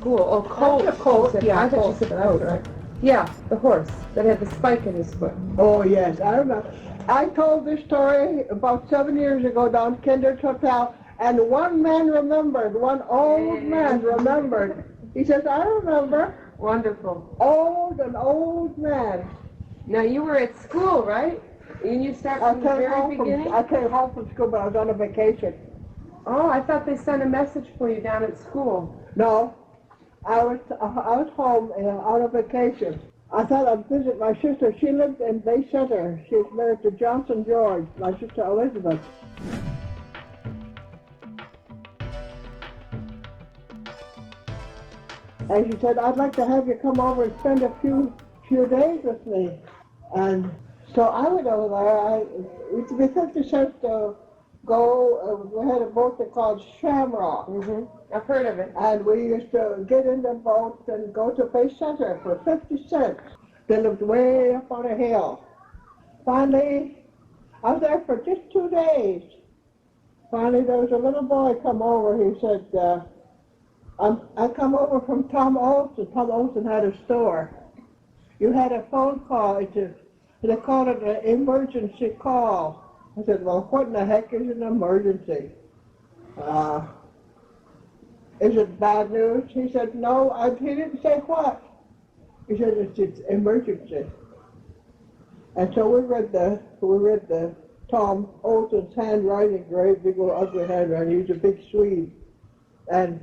school. Oh, colt. That's a colt, She said. yeah, I thought colt, she said that's colt. right. Yeah, the horse that had the spike in his foot. Oh, yes, I remember. I told this story about 7 years ago down Kinder's Hotel, and one man remembered, one old man remembered. He says, I remember. Wonderful. An old man. Now, you were at school, right? And you start from the very beginning? I came home from school, but I was on a vacation. Oh, I thought they sent a message for you down at school. No, I was home on a vacation. I thought I'd visit my sister. She lived in Bay Center. She was married to Johnson George, my sister Elizabeth. And she said, I'd like to have you come over and spend a few days with me. And so I went over there. It used to be 50 cents to go. We had a boat that called Shamrock. Mm-hmm. I've heard of it. And we used to get in the boat and go to Bay Center for 50 cents. They lived way up on a hill. Finally, I was there for just 2 days. Finally, there was a little boy come over. He said, I come over from Tom Olson. Tom Olson had a store. You had a phone call. They called it an emergency call. I said, well, what in the heck is an emergency? Is it bad news? He said, no. He didn't say what. He said, it's emergency. And so we read the Tom Olson's handwriting, great big old ugly handwriting. He was a big Swede. And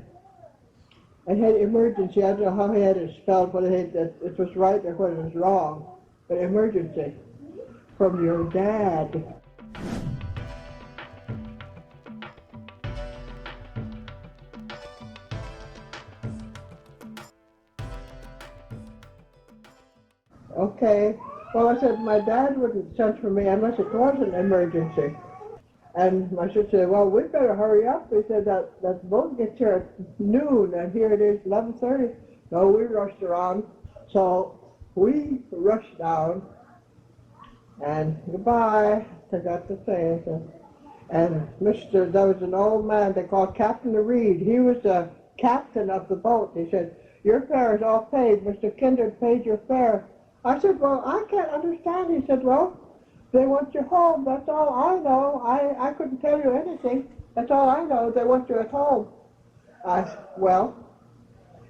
I had emergency. I don't know how he had it spelled, whether it was right or whether it was wrong. But emergency from your dad. Okay. Well, I said, my dad wouldn't send for me unless it was an emergency. And my sister said, well, we'd better hurry up. He said, that boat gets here at noon, and here it is, 11:30. No, we rushed around. So we rushed down, and goodbye, I got to say it. And there was an old man they called Captain Reed. He was the captain of the boat. He said, your fare is all paid. Mr. Kinder paid your fare. I said, well, I can't understand. He said, well, they want you home. That's all I know. I couldn't tell you anything. That's all I know. They want you at home. I said, well,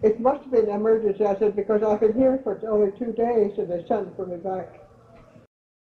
it must have been an emergency. I said, because I've been here for only 2 days, and they sent for me back.